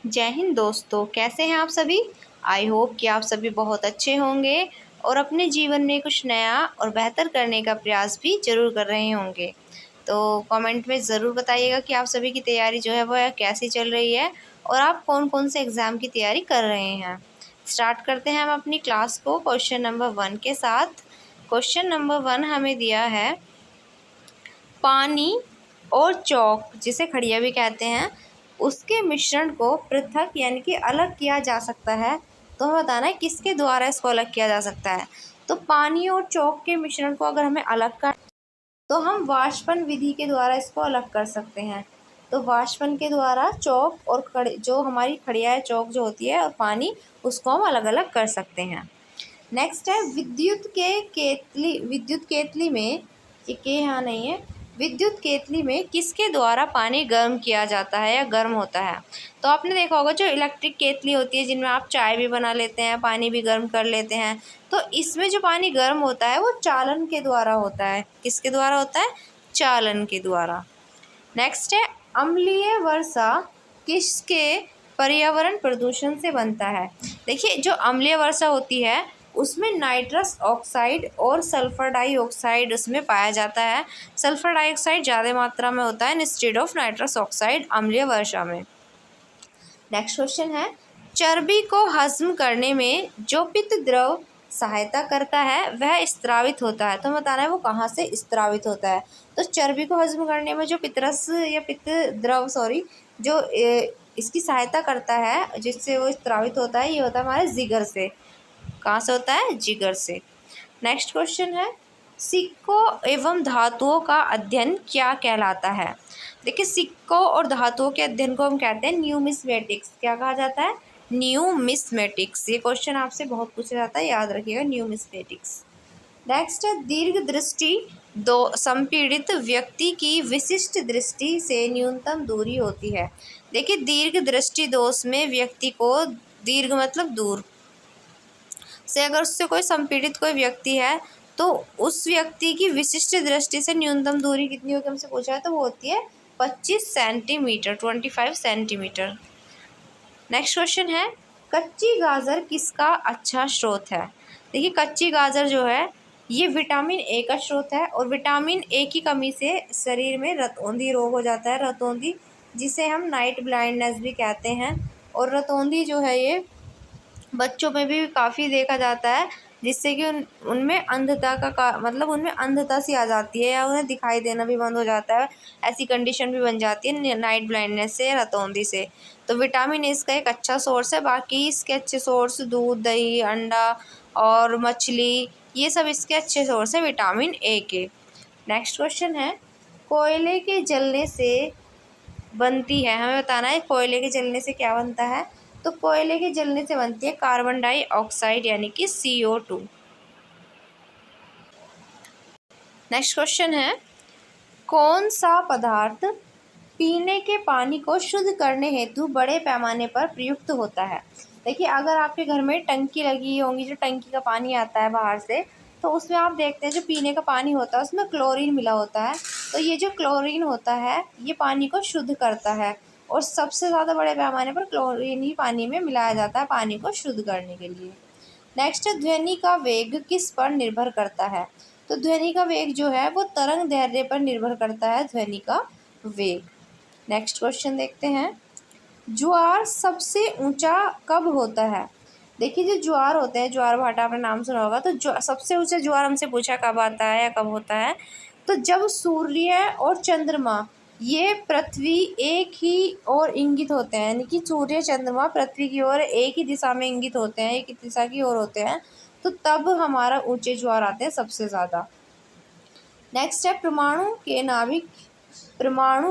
जय हिंद दोस्तों, कैसे हैं आप सभी। आई होप कि आप सभी बहुत अच्छे होंगे और अपने जीवन में कुछ नया और बेहतर करने का प्रयास भी ज़रूर कर रहे होंगे। तो कमेंट में ज़रूर बताइएगा कि आप सभी की तैयारी जो है वह कैसी चल रही है और आप कौन कौन से एग्ज़ाम की तैयारी कर रहे हैं। स्टार्ट करते हैं हम अपनी क्लास को क्वेश्चन नंबर 1 के साथ। क्वेश्चन नंबर 1 हमें दिया है, पानी और चौक जिसे खड़िया भी कहते हैं उसके मिश्रण को पृथक यानी कि अलग किया जा सकता है। तो हमें बताना है किसके द्वारा इसको अलग किया जा सकता है। तो पानी और चौक के मिश्रण को अगर हमें अलग कर तो हम वाष्पन विधि के द्वारा इसको अलग कर सकते हैं। तो वाष्पन के द्वारा चौक और जो हमारी खड़िया है, चौक जो होती है, और पानी, उसको हम अलग अलग कर सकते हैं। नेक्स्ट है विद्युत केतली में, ये के यहाँ नहीं है, विद्युत केतली में किसके द्वारा पानी गर्म किया जाता है या गर्म होता है। तो आपने देखा होगा जो इलेक्ट्रिक केतली होती है जिनमें आप चाय भी बना लेते हैं, पानी भी गर्म कर लेते हैं, तो इसमें जो पानी गर्म होता है वो चालन के द्वारा होता है। किसके द्वारा होता है? चालन के द्वारा। नेक्स्ट है, अम्लीय वर्षा किसके पर्यावरण प्रदूषण से बनता है। देखिए, जो अम्लीय वर्षा होती है उसमें नाइट्रस ऑक्साइड और सल्फर डाइऑक्साइड उसमें पाया जाता है। सल्फर डाइऑक्साइड ज़्यादा मात्रा में होता है इंस्टेड ऑफ नाइट्रस ऑक्साइड अम्लीय वर्षा में। नेक्स्ट क्वेश्चन है, चर्बी को हजम करने में जो पित्त द्रव सहायता करता है वह स्त्रावित होता है। तो बताना है वो कहाँ से स्त्रावित होता है। तो चर्बी को हजम करने में जो पित्तरस या पित्त द्रव जो इसकी सहायता करता है जिससे वो स्त्रावित होता है, ये होता है हमारे जिगर से। कहाँ से होता है? जिगर से। नेक्स्ट क्वेश्चन है, सिक्कों एवं धातुओं का अध्ययन क्या कहलाता है। देखिए, सिक्कों और धातुओं के अध्ययन को हम कहते हैं न्यूमिस्मेटिक्स। क्या कहा जाता है? न्यूमिस्मेटिक्स। ये क्वेश्चन आपसे बहुत पूछा जाता है, याद रखिएगा, न्यूमिस्मेटिक्स। नेक्स्ट है, दीर्घ दृष्टि दो संपीड़ित व्यक्ति की विशिष्ट दृष्टि से न्यूनतम दूरी होती है। देखिए, दीर्घ दृष्टि दोष में व्यक्ति को, दीर्घ मतलब दूर से, अगर उससे कोई संपीड़ित कोई व्यक्ति है तो उस व्यक्ति की विशिष्ट दृष्टि से न्यूनतम दूरी कितनी होगी हमसे पूछा है, तो वो होती है 25 सेंटीमीटर, 25 सेंटीमीटर। नेक्स्ट क्वेश्चन है, कच्ची गाजर किसका अच्छा स्रोत है। देखिए, कच्ची गाजर जो है ये विटामिन ए का स्रोत है और विटामिन ए की कमी से शरीर में रतौंधी रोग हो जाता है। रतौंधी, जिसे हम नाइट ब्लाइंडनेस भी कहते हैं। और रतौंधी जो है ये बच्चों में भी काफ़ी देखा जाता है, जिससे कि उनमें अंधता का मतलब उनमें अंधता सी आ जाती है या उन्हें दिखाई देना भी बंद हो जाता है। ऐसी कंडीशन भी बन जाती है नाइट ब्लाइंडनेस से, रतौंधी से। तो विटामिन ए इसका एक अच्छा सोर्स है। बाकी इसके अच्छे सोर्स दूध, दही, अंडा और मछली, ये सब इसके अच्छे सोर्स है विटामिन ए के। नेक्स्ट क्वेश्चन है, कोयले के जलने से बनती है, हमें बताना है कोयले के जलने से क्या बनता है। तो कोयले के जलने से बनती है कार्बन डाइऑक्साइड यानी कि CO2। नेक्स्ट क्वेश्चन है, कौन सा पदार्थ पीने के पानी को शुद्ध करने हेतु बड़े पैमाने पर प्रयुक्त होता है। देखिए, अगर आपके घर में टंकी लगी होंगी, जो टंकी का पानी आता है बाहर से, तो उसमें आप देखते हैं जो पीने का पानी होता है उसमें क्लोरीन मिला होता है। तो ये जो क्लोरीन होता है ये पानी को शुद्ध करता है और सबसे ज़्यादा बड़े पैमाने पर क्लोरीन ही पानी में मिलाया जाता है पानी को शुद्ध करने के लिए। नेक्स्ट, ध्वनि का वेग किस पर निर्भर करता है। तो ध्वनि का वेग जो है वो तरंग दैर्ध्य पर निर्भर करता है, ध्वनि का वेग। नेक्स्ट क्वेश्चन देखते हैं, ज्वार सबसे ऊंचा कब होता है। देखिए, जो ज्वार होते हैं, ज्वार भाटा आपने नाम सुना होगा, तो सबसे ऊंचा ज्वार हमसे पूछा कब आता है या कब होता है। तो जब सूर्य और चंद्रमा ये पृथ्वी एक ही ओर इंगित होते हैं, यानी कि सूर्य चंद्रमा पृथ्वी की ओर एक ही दिशा में इंगित होते हैं, एक ही दिशा की ओर होते हैं, तो तब हमारा ऊंचे ज्वार आते हैं सबसे ज़्यादा। नेक्स्ट है, परमाणु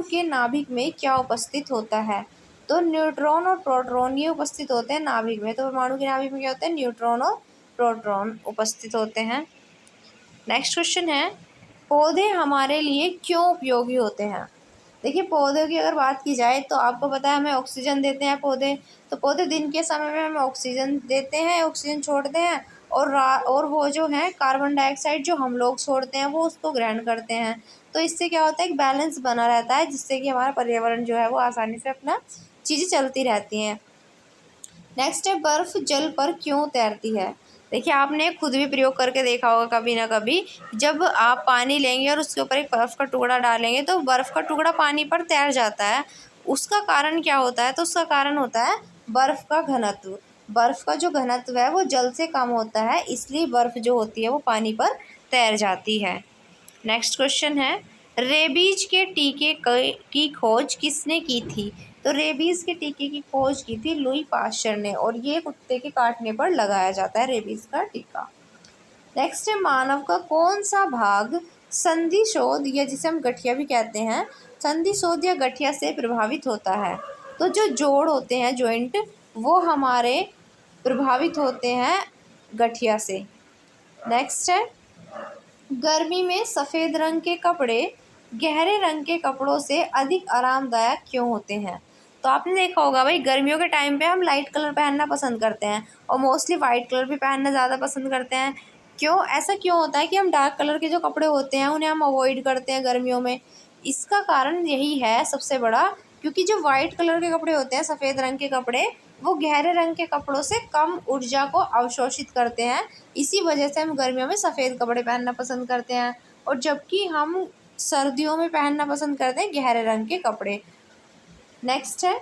के नाभिक में क्या उपस्थित होता है। तो न्यूट्रॉन और प्रोटॉन ये उपस्थित होते हैं नाभिक में। तो परमाणु के नाभिक में क्या होते हैं? न्यूट्रॉन और प्रोटॉन उपस्थित होते हैं। नेक्स्ट क्वेश्चन है, पौधे हमारे लिए क्यों उपयोगी होते हैं। देखिए, पौधों की अगर बात की जाए तो आपको पता है हमें ऑक्सीजन देते हैं पौधे। तो पौधे दिन के समय में हमें ऑक्सीजन देते हैं, ऑक्सीजन छोड़ते हैं, और वो जो है कार्बन डाइऑक्साइड जो हम लोग छोड़ते हैं वो उसको ग्रहण करते हैं। तो इससे क्या होता है, एक बैलेंस बना रहता है, जिससे कि हमारा पर्यावरण जो है वो आसानी से अपना चीज़ें चलती रहती हैं। नेक्स्ट है, बर्फ़ जल पर क्यों तैरती है? देखिए, आपने खुद भी प्रयोग करके देखा होगा कभी ना कभी। जब आप पानी लेंगे और उसके ऊपर एक बर्फ़ का टुकड़ा डालेंगे तो बर्फ़ का टुकड़ा पानी पर तैर जाता है। उसका कारण क्या होता है? तो उसका कारण होता है बर्फ़ का घनत्व। बर्फ़ का जो घनत्व है वो जल से कम होता है, इसलिए बर्फ़ जो होती है वो पानी पर तैर जाती है। नेक्स्ट क्वेश्चन है, रेबीज के टीके की खोज किसने की थी? तो रेबीज के टीके की खोज की थी लुई पाश्चर ने, और ये कुत्ते के काटने पर लगाया जाता है रेबीज का टीका। नेक्स्ट है, मानव का कौन सा भाग संधि शोध या जिसे हम गठिया भी कहते हैं, संधि शोध या गठिया से प्रभावित होता है? तो जो जोड़ होते हैं, जॉइंट, वो हमारे प्रभावित होते हैं गठिया से। नेक्स्ट है, गर्मी में सफ़ेद रंग के कपड़े गहरे रंग के कपड़ों से अधिक आरामदायक क्यों होते हैं? तो आपने देखा होगा भाई, गर्मियों के टाइम पे हम लाइट कलर पहनना पसंद करते हैं और मोस्टली वाइट कलर भी पहनना ज़्यादा पसंद करते हैं। क्यों ऐसा क्यों होता है कि हम डार्क कलर के जो कपड़े होते हैं उन्हें हम अवॉइड करते हैं गर्मियों में? इसका कारण यही है सबसे बड़ा, क्योंकि जो वाइट कलर के कपड़े होते हैं, सफ़ेद रंग के कपड़े, वो गहरे रंग के कपड़ों से कम ऊर्जा को अवशोषित करते हैं। इसी वजह से हम गर्मियों में सफ़ेद कपड़े पहनना पसंद करते हैं, और जबकि हम सर्दियों में पहनना पसंद करते हैं गहरे रंग के कपड़े। नेक्स्ट है,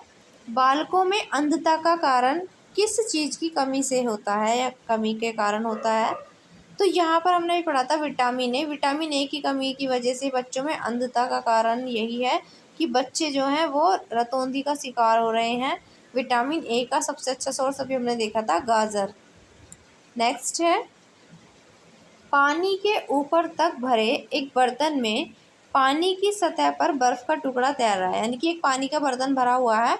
बालकों में अंधता का कारण किस चीज़ की कमी से होता है या कमी के कारण होता है? तो यहाँ पर हमने भी पढ़ा था विटामिन ए। विटामिन ए की कमी की वजह से बच्चों में अंधता का कारण यही है कि बच्चे जो हैं वो रतौंधी का शिकार हो रहे हैं। विटामिन ए का सबसे अच्छा सोर्स अभी हमने देखा था गाजर। नेक्स्ट है, पानी के ऊपर तक भरे एक बर्तन में पानी की सतह पर बर्फ़ का टुकड़ा तैर रहा है, यानी कि एक पानी का बर्तन भरा हुआ है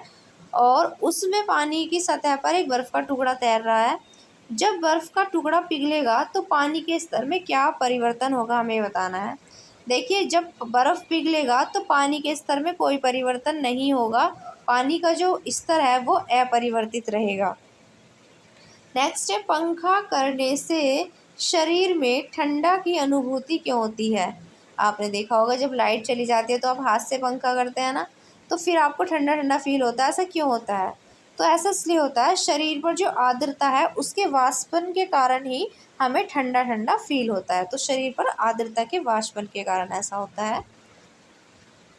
और उसमें पानी की सतह पर एक बर्फ़ का टुकड़ा तैर रहा है। जब बर्फ़ का टुकड़ा पिघलेगा तो पानी के स्तर में क्या परिवर्तन होगा, हमें बताना है। देखिए, जब बर्फ़ पिघलेगा तो पानी के स्तर में कोई परिवर्तन नहीं होगा, पानी का जो स्तर है वो अपरिवर्तित रहेगा। नेक्स्ट है, पंखा करने से शरीर में ठंडा की अनुभूति क्यों होती है? आपने देखा होगा जब लाइट चली जाती है तो आप हाथ से पंखा करते हैं ना, तो फिर आपको ठंडा ठंडा फील होता है। ऐसा क्यों होता है? तो ऐसा इसलिए होता है, शरीर पर जो आर्द्रता है उसके वाष्पन के कारण ही हमें ठंडा ठंडा फील होता है। तो शरीर पर आर्द्रता के वाष्पन के कारण ऐसा होता है।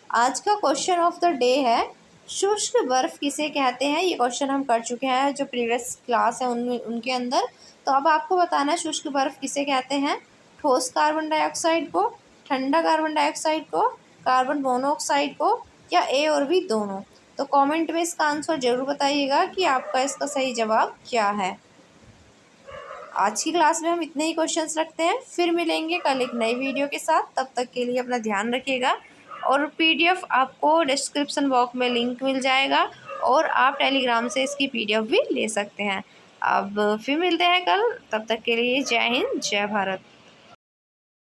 आज का क्वेश्चन ऑफ द डे है, शुष्क बर्फ किसे कहते हैं? ये क्वेश्चन हम कर चुके हैं जो प्रीवियस क्लास है उनमें, उनके अंदर। तो अब आपको बताना है शुष्क बर्फ किसे कहते हैं। ठोस कार्बन डाइऑक्साइड को, ठंडा कार्बन डाइऑक्साइड को, कार्बन मोनोऑक्साइड को, या ए और बी दोनों? तो कमेंट में इसका आंसर जरूर बताइएगा कि आपका इसका सही जवाब क्या है। आज की क्लास में हम इतने ही क्वेश्चंस रखते हैं, फिर मिलेंगे कल एक नई वीडियो के साथ। तब तक के लिए अपना ध्यान रखिएगा, और पीडीएफ आपको डिस्क्रिप्शन बॉक्स में लिंक मिल जाएगा, और आप टेलीग्राम से इसकी पीडीएफ भी ले सकते हैं। अब फिर मिलते हैं कल, तब तक के लिए जय हिंद, जय भारत।